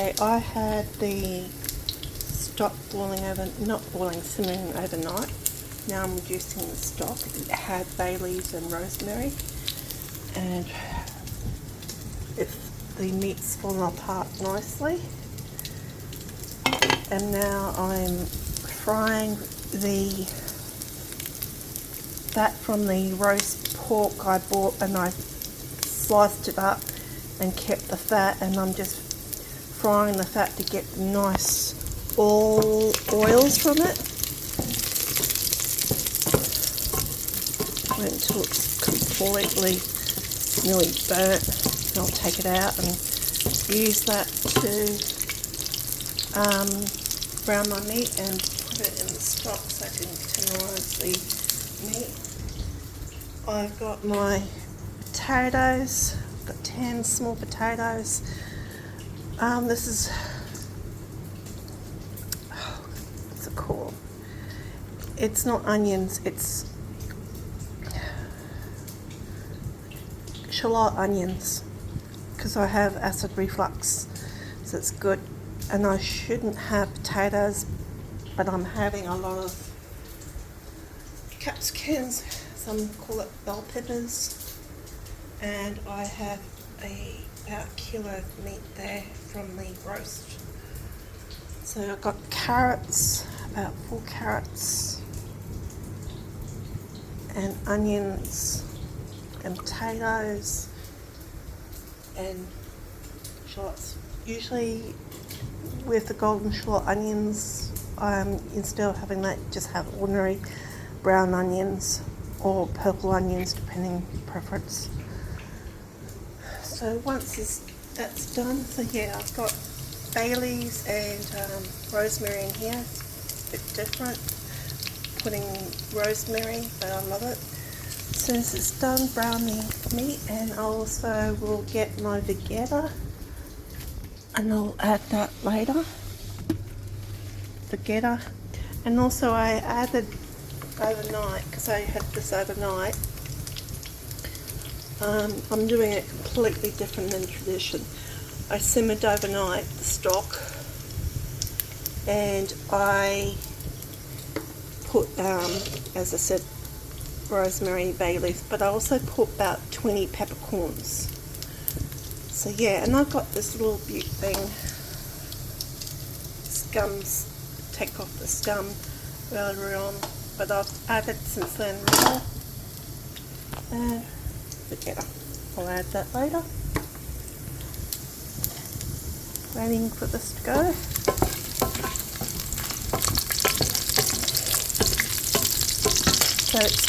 Okay, I had the stock simmering overnight. Now I'm reducing the stock. It had bay leaves and rosemary, and the meat's fallen apart nicely. And now I'm frying the fat from the roast pork I bought, and I sliced it up and kept the fat, and I'm just frying the fat to get the nice oils from it until it's completely nearly burnt. And I'll take it out and use that to brown my meat and put it in the stock so I can tenderize the meat. I've got my potatoes. I've got 10 small potatoes. This is, what's it called? It's not onions, it's shallot onions, because I have acid reflux, so it's good. And I shouldn't have potatoes, but I'm having a lot of capsicums, some call it bell peppers, and I have about a kilo of meat there from the roast. So I've got carrots, about 4 carrots, and onions, and potatoes, and shallots. Usually with the golden shallot onions, instead of having that, just have ordinary brown onions or purple onions, depending preference. So once that's done, so yeah, I've got bay leaves and rosemary in here. It's a bit different, putting rosemary, but I love it. As soon as it's done, brown the meat, and I also will get my vegeta, and I'll add that later. Vegeta, and also I added overnight, because I had this overnight. I'm doing it completely different than tradition. I simmered overnight the stock, and I put, as I said, rosemary, bay leaf, but I also put about 20 peppercorns. So yeah, and I've got this little butte thing, scums, take off the scum earlier on, but I've added since then more, and vegeta. I'll add that later. Waiting for this to go. So it's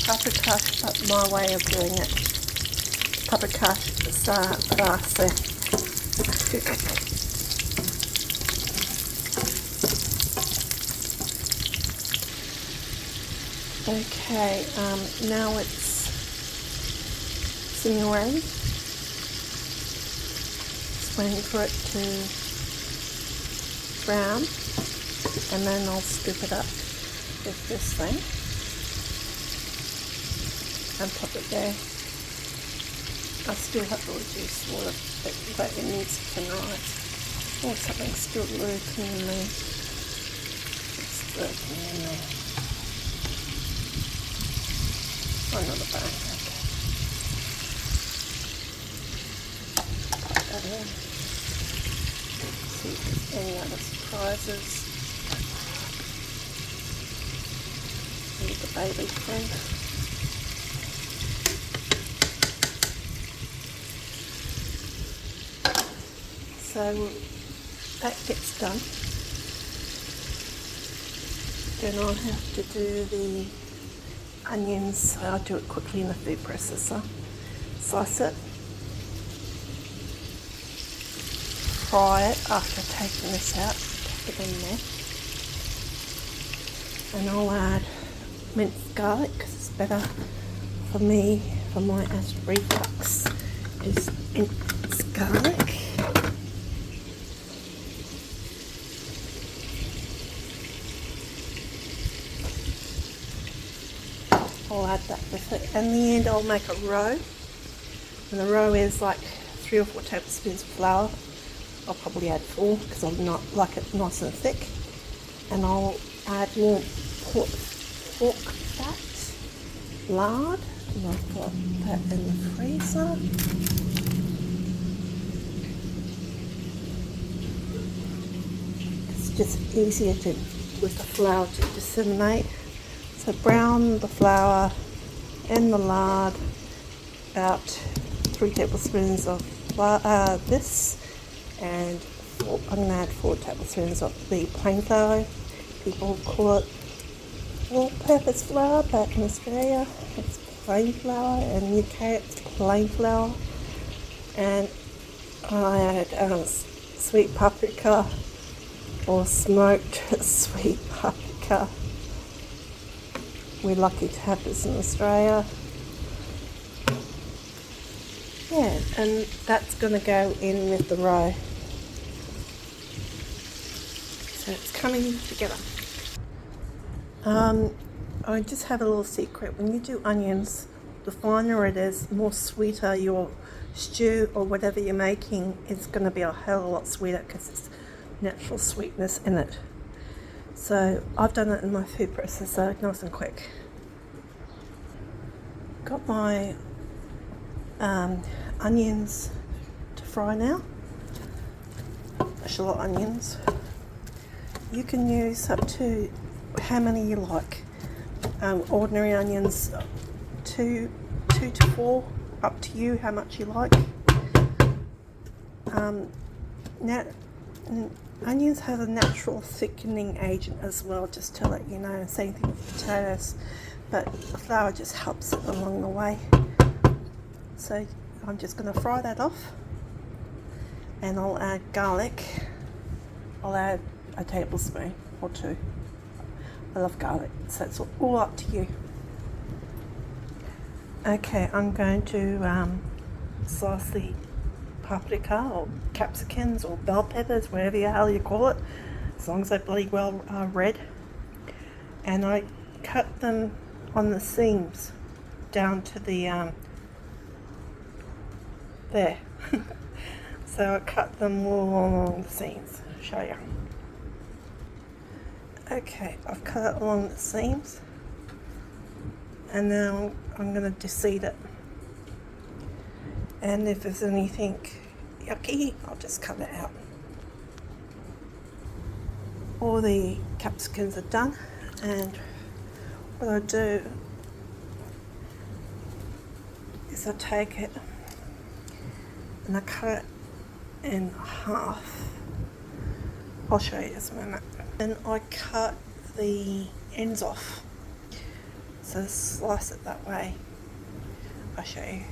paprikas, but my way of doing it. Paprikas rase. Okay, now it's simmering. Just waiting for it to brown, and then I'll scoop it up with this thing and pop it there. I still have to reduce water, but it needs to tenderize. Oh, something's still lurking in there. It's lurking in there. Oh, another bone. Okay. Pop that in. See if there's any other surprises. Leave the baby thing. So that gets done. Then I'll have to do the onions. I'll do it quickly in the food processor. Slice it. Fry it after taking this out. Pop it in there. And I'll add minced garlic, because it's better for me, for my acid reflux, is minced garlic. I'll add that with it. In the end, I'll make a roe, and the roe is like 3 or 4 tablespoons of flour, I'll probably add 4 because I not like it nice and thick. And I'll add more pork fat, lard, and I've got that in the freezer. It's just easier to with the flour to disseminate. So brown the flour and the lard, about 3 tablespoons of this, and I'm going to add 4 tablespoons of the plain flour. People call it all-purpose flour, but in Australia it's plain flour, and in the UK it's plain flour. And I add sweet paprika or smoked sweet paprika. We're lucky to have this in Australia. Yeah, and that's going to go in with the roe. So it's coming together. I just have a little secret. When you do onions, the finer it is, more sweeter your stew or whatever you're making is going to be a hell of a lot sweeter because it's natural sweetness in it. So I've done it in my food processor, nice and quick. Got my onions to fry now. Shallot onions. You can use up to how many you like. Ordinary onions, 2 to 4, up to you how much you like. Now, onions have a natural thickening agent as well, just to let you know. Same thing with potatoes, but the flour just helps it along the way. So I'm just going to fry that off, and I'll add garlic. I'll add a tablespoon or 2. I love garlic, so it's all up to you. Okay, I'm going to slice the paprika or capsicums or bell peppers, whatever the hell you call it, as long as they're bloody well red. And I cut them on the seams down to the there. So I cut them all along the seams. I'll show you. Okay, I've cut it along the seams, and now I'm going to deseed it. And if there's anything yucky, I'll just cut it out. All the capsicums are done, and what I do is I take it and I cut it in half. I'll show you this in a minute. Then I cut the ends off, so slice it that way. I'll show you.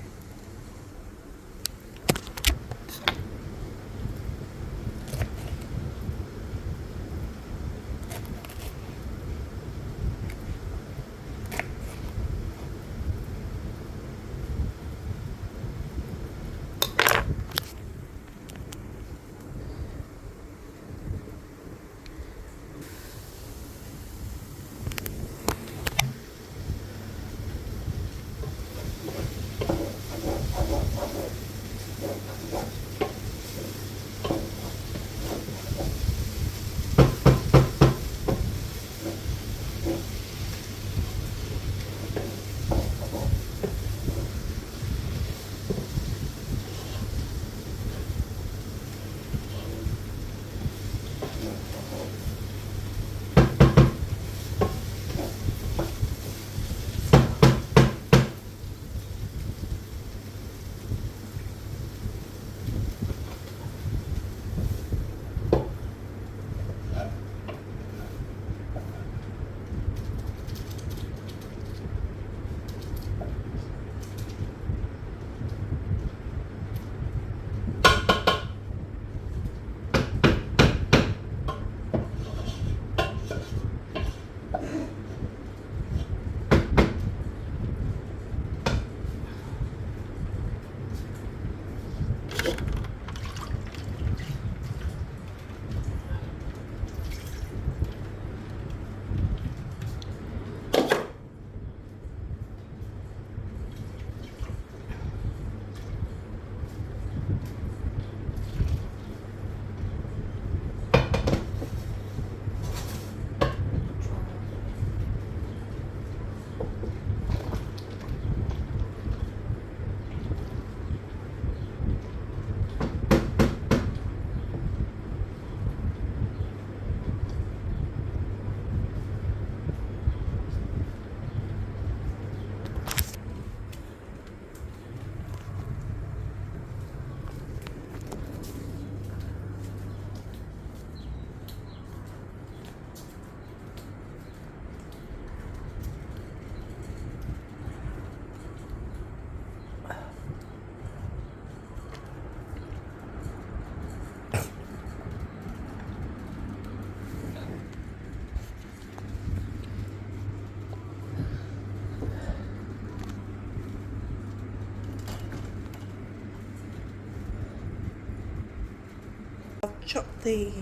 the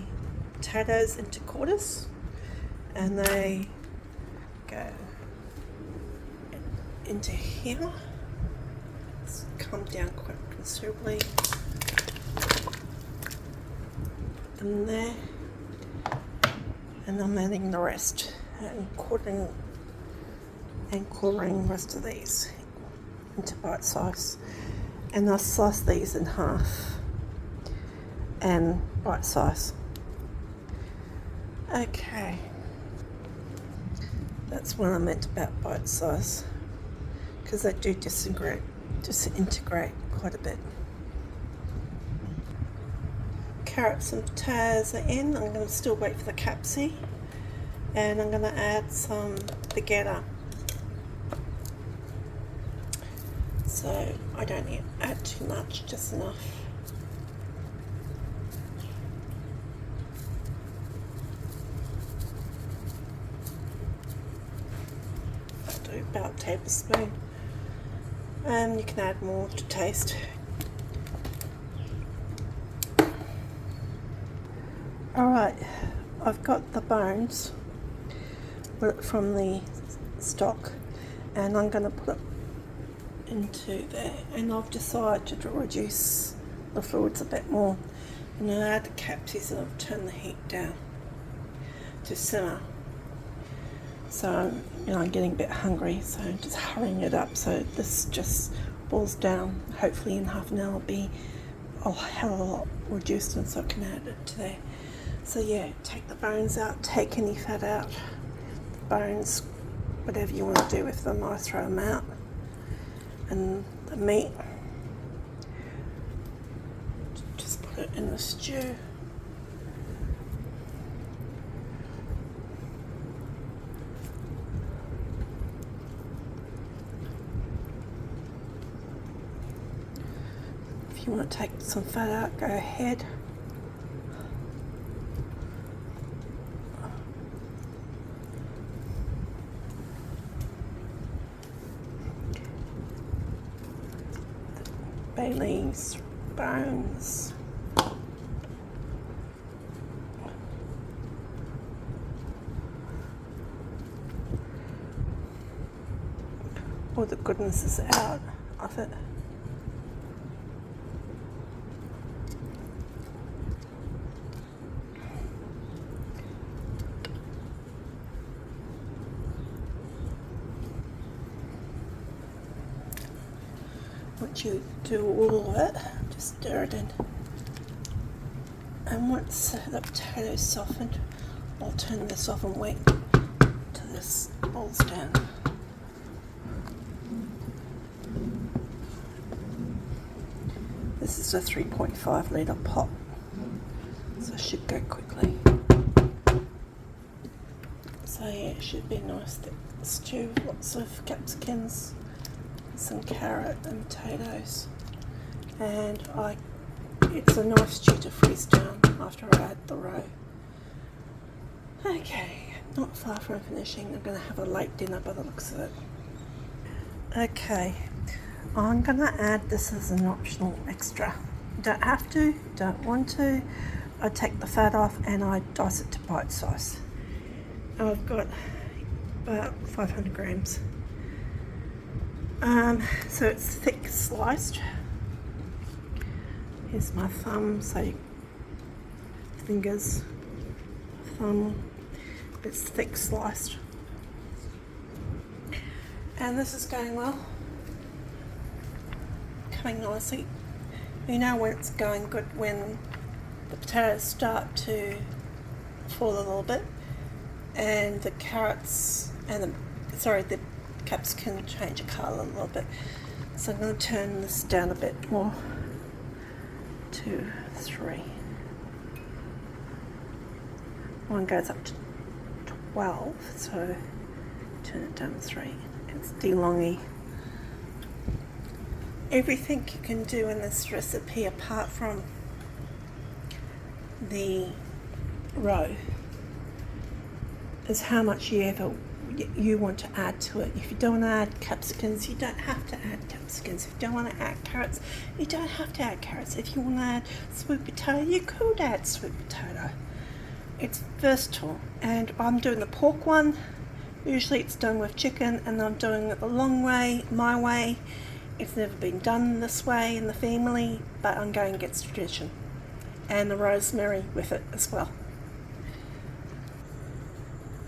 potatoes into quarters, and they go into here. It's come down quite considerably. In there, and I'm adding the rest and quartering the rest of these into bite size, and I slice these in half and bite size. Okay, that's what I meant about bite size, because they do disintegrate quite a bit. Carrots and potatoes are in. I'm going to still wait for the capsi, and I'm going to add some baguette. So I don't need to add too much, just enough. I'll do about a tablespoon, and you can add more to taste. Alright, I've got the bones from the stock, and I'm going to put it into there, and I've decided to reduce the fluids a bit more, and I'll add the capsies, and I've turned the heat down to simmer. So I'm getting a bit hungry, so I'm just hurrying it up so this just boils down. Hopefully in half an hour it'll be a hell of a lot reduced, and so I can add it to there. So yeah, take the bones out, take any fat out. The bones, whatever you want to do with them, I throw them out. And the meat, just put it in the stew. If you want to take some fat out, go ahead. Bay leaves, bones, all the goodness is out of it. Once you do all of it, just stir it in. And once the potatoes softened, I'll turn this off and wait till this boils down. This is a 3.5 litre pot, so it should go quickly. So yeah, it should be a nice thick stew, lots of capsicums, some carrot and potatoes, and it's a nice stew to freeze down after I add the roe. Okay, not far from finishing. I'm going to have a late dinner by the looks of it. Okay, I'm going to add this as an optional extra. You don't have to, don't want to. I take the fat off and I dice it to bite size. I've got about 500 grams. So it's thick sliced. Here's my thumb, so fingers, thumb, it's thick sliced. And this is going well, coming nicely. You know when it's going good when the potatoes start to fall a little bit, and the carrots and the capsicum change colour a little bit. So I'm going to turn this down a bit more to 3. One goes up to 12, so turn it down to 3. It's DeLonghi. Everything you can do in this recipe apart from the roe is how much you ever you want to add to it. If you don't want to add capsicums, you don't have to add capsicums. If you don't want to add carrots, you don't have to add carrots. If you want to add sweet potato, you could add sweet potato. It's versatile. And I'm doing the pork one. Usually it's done with chicken, and I'm doing it the long way, my way. It's never been done this way in the family, but I'm going against tradition. And the rosemary with it as well.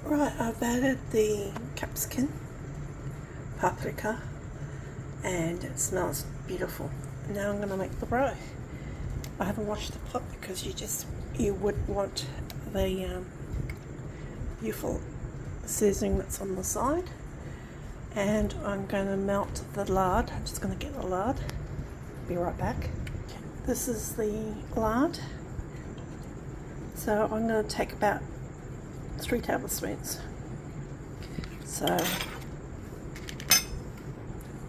Right, I've added the capsicum, paprika, and it smells beautiful. Now I'm going to make the roe. I haven't washed the pot because you would want the beautiful seasoning that's on the side. And I'm going to melt the lard. I'm just going to get the lard. Be right back. Okay. This is the lard. So I'm going to take about 3 tablespoons. So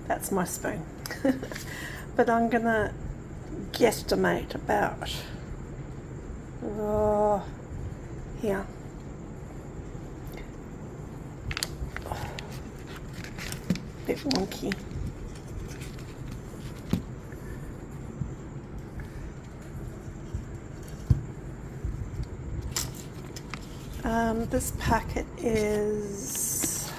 that's my spoon. But I'm going to guesstimate about here. Bit wonky. This packet is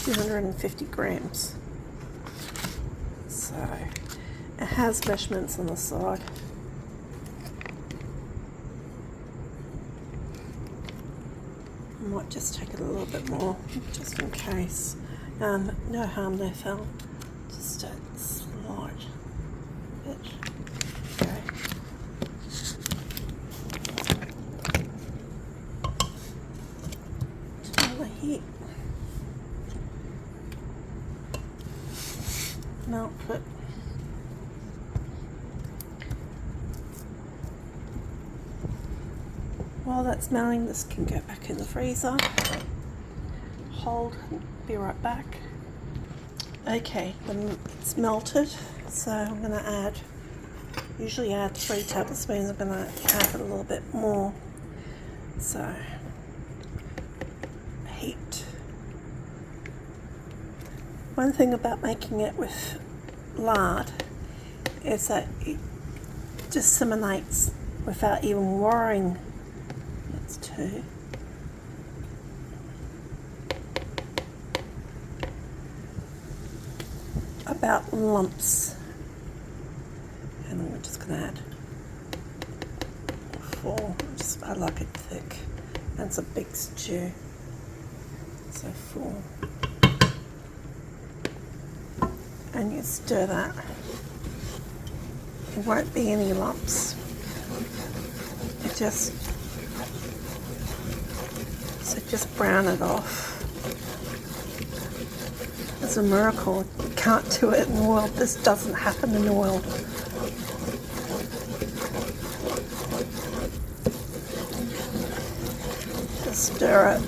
250 grams. So it has measurements on the side. I might just take it a little bit more, just in case. No harm, no foul. Just a slight bit. Okay. Turn the heat. Melt it. While that's melting, this can go back in the freezer. Hold, be right back. Okay, it's melted, so I'm going to usually add 3 tablespoons. I'm going to add a little bit more. So, heat. One thing about making it with lard is that it disseminates without even worrying. That's 2. About lumps. And I'm just going to add 4. I like it thick. And it's a big stew. So 4. And you stir that. There won't be any lumps. So just brown it off. It's a miracle. You can't do it in oil. This doesn't happen in oil. Just stir it.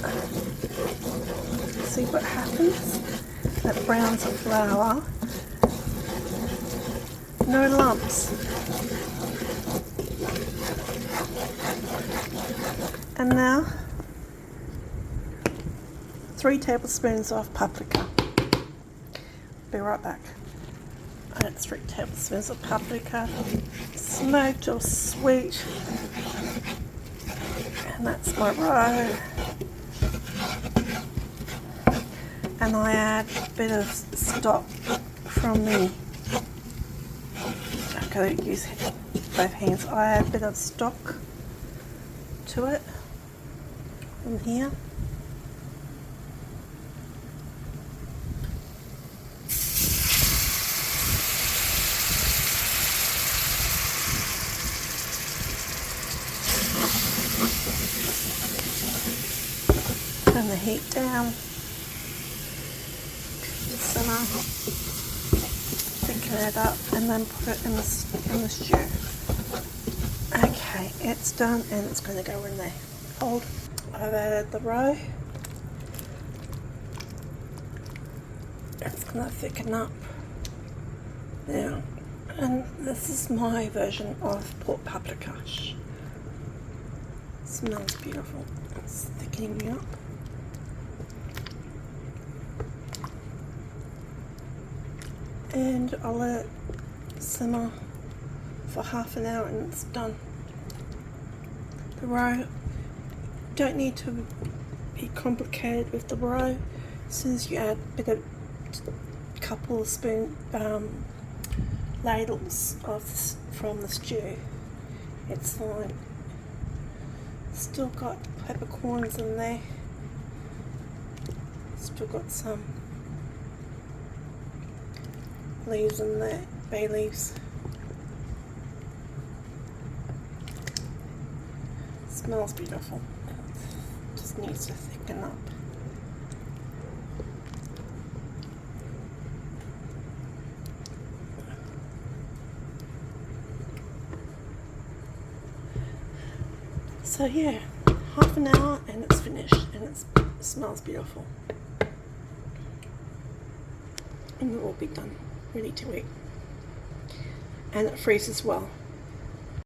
See what happens? That browns the flour. No lumps. And now 3 tablespoons of paprika. Be right back. And it's 3 tablespoons of paprika, smoked or sweet. And that's my roe. And I add a bit of stock from the, I've got to use both hands. I add a bit of stock to it from here. Turn the heat down. Simmer. Thicken it up and then put it in the stew. Okay, it's done and it's going to go in there. Hold. I've added the roe. It's going to thicken up. Now, And this is my version of pork paprikas. Smells beautiful. It's thickening up. And I'll let it simmer for half an hour and it's done. The roe, don't need to be complicated with the roe. As soon as you add a couple of ladles from the stew, it's fine. Still got peppercorns in there. Still got some leaves in there, bay leaves. Smells beautiful. Just needs to thicken up. So yeah, half an hour and it's finished, and it smells beautiful. And it will be done, ready to eat. And it freezes well.